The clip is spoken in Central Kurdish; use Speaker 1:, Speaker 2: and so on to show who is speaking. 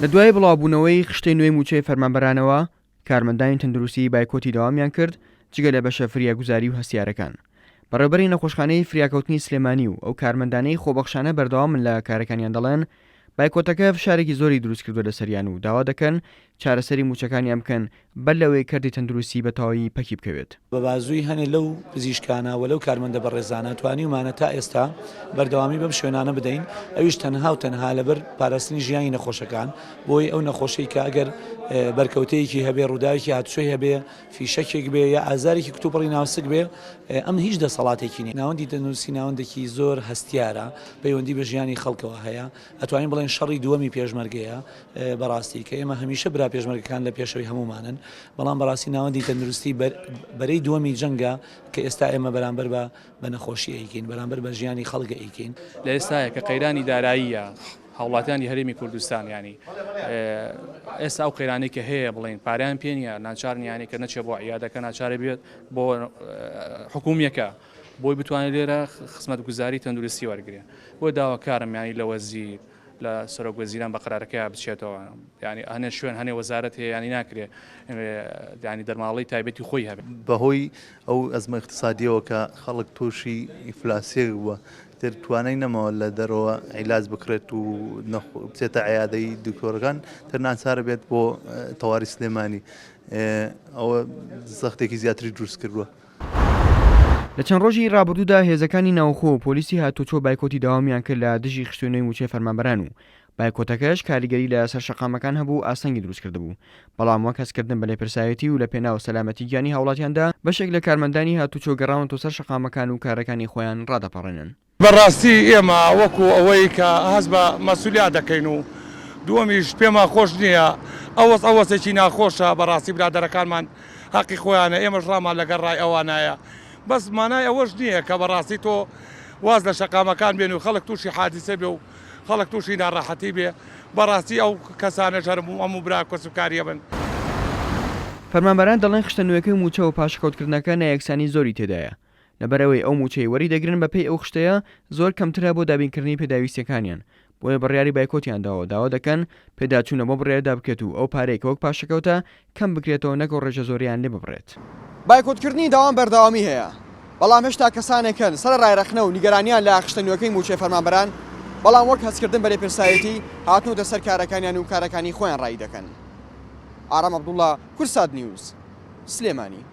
Speaker 1: لە دوای بڵاوبوونەوەی خشتەی نوێی موچەی فەرمانبەرانەوە کارمەندانی تەندروستی بایکۆتی داوامیان کرد جگە لە بەشە فریاگوزاری و هەستیارەکان. بەڕێوەبەری نەخۆشخانەی فریاکەوتنی سلێمانی و ئەو کارمەندانەی خۆبەخشانە بەردەوامن لە کارەکانیان دەڵێن بایکۆتەکە فشارێکی زۆری دروست کردووە لەسەریان و داوا دەکەن چارەسەری موچەکانیان بکەن بەر لەوەی کردی تەندروستی بە تەواوی پەکی بکەوێت.
Speaker 2: بە بازووی هەنێ لەو پزیشکانە و لەو کارمەندە بەڕێزانە توانیمانە تا ئێستا بەردەوامی بەم شوێنانە بدەین، ئەویش تەنها و تەنها لەبەر پاراستنی ژیانی نەخۆشەکان بۆی ئەو نەخۆشەی کە ئەگەر بەرکەوتەیەکی هەبێ ڕووداوێکی هاتوچۆی هەبێ فیشەکێک بێ یا ئازارێکی کتوپڕی ناوسک بێ ئەم هیچ دەسەڵاتێکی نیە. ناوەندی تەندروستی ناوەندێکی زۆر هەستیارە پەیوەندی بە ژیانی خەڵکەوە هەیە، ئەتوانین بڵێن شەڕی دووەمی پێشمەرگەیە بەڕاستی کە ئێمە هەمیشە برا پێشمەرگەکان لە پێشەوەی هەمومانن، بەڵام بەڕاستی ناوەندی تەندروستی بەرەی دووەمی جەنگە کە ئێستا ئێمە بەرامبەر بە نەخۆشی ئەیکەین، بەرامبەر بە ژیانی خەڵکە ئەیکەین.
Speaker 3: لە ئێستاە کە قەیرانی داراییە هاوڵاتیانی هەرێمی کوردستان ینی ئێستا ئەو قەیرانەی کە هەیە بڵێن پاریان پێ نیە ناچارنیانی کە نەچێت بۆ عیادەکە ناچارە بێت بۆ حکوومیەکە بۆی بتوانێت لێرە خزمەت گوزاری تەندروستی وەرگێ بۆ داواکارم ینی لە وەزیر لە سەرۆک وەزیران بە قەرارەکە بچێتەوە، ینی هەنێ شوێن هەنێ وەزارەت هەیە ینی ناکرێت ینی دەرماڵی تایبەتی خۆی هەبێت.
Speaker 4: بەهۆی ئەو ئەزمە اقتصادیەوە کە خەڵک تووشی ئیفلاسیە بووە تر توانای نەمەوە لە دەرەوە عیلاج بکرێت و بچێتە عیادەی دکتۆرەکان تر ناچارە بێت بۆ تەواوی سلێمانی، ئەوە زەختێکی زیاتری دروست کردووە.
Speaker 1: لە چەند ڕۆژی ڕابردوودا هێزەکانی ناوخۆ و پۆلیسی هاتوچۆ بایکۆتی داوامیان کرد لە دژی خشتێنەوەی موچەی فەرمانبەران و بایکۆتەکەش کاریگەری لە سەر شەقامەکان هەبوو ئاسەنگی دروست کردبوو، بەڵام وەک هەستکردن بە لێپرسایەتی و لە پێناو سەلامەتی گیانی هاوڵاتیاندا بەشێک لە کارمەندانی هاتوچۆ گەڕاونەوە سەر شەقامەکان و کارەکانی خۆیان ڕادەپەڕێنن.
Speaker 5: بەڕاستی ئێمە وەکو ئەوەی کە هەست بە مەسئولیت دەکەین و دووەمیش پێمە خۆش نییە ئەوەسێکی ناخۆشە بەڕاستی برادەرەکانمان حەقی خۆیانە، ئێمەش ڕامان لەگەڵ ڕای ئەوانایە، بەس مانای ئەوەش نییە کە بەڕاستی تۆ واز لە شەقامەکان بێن و خەڵک تووشی حادیسە بێ و خەڵک تووشی ناڕەحەتی بێ، بەڕاستی ئەو کەسانە ژەرموو هەموو برا کۆسوکاریە بن.
Speaker 1: فەرمانبەران دەڵێن خشتەنوێەکەی موچە و پاشکەوتکردنەکە نایەکسانی زۆری تێدایە، لەبەرەوەی ئەو موچەی وەری دەگرن بەپێی ئەو خشتەیە زۆر کەمترە بۆ دابینکردنی پێداویستیەکانیان، بۆیە بڕیاری بایکۆتیان داوا دەکەن پێداچوونە بۆ بڕێدا بکرێت و ئەو پارەی کە وەک پاشەکەوتە کەم بکرێتەوە نەکەو ڕێژە زۆریان لێ ببڕێت.
Speaker 6: بایکۆتکردنی داوام بەردەوامی هەیە، بەڵام هێشتا کەسانێکن سەر ڕایرەخنە و نیگەرانیان لە خشتەنوێەکەی موچەی فەرمانبەران، بەڵام وەک هەستکردن بە لێپرسایەتی هاتنۆتە سەر کارەکانیان و کارەکانی خۆیان ڕای دەکەن. ئارام عەبدوڵڵا، کورسات نیوز، سلێمانی.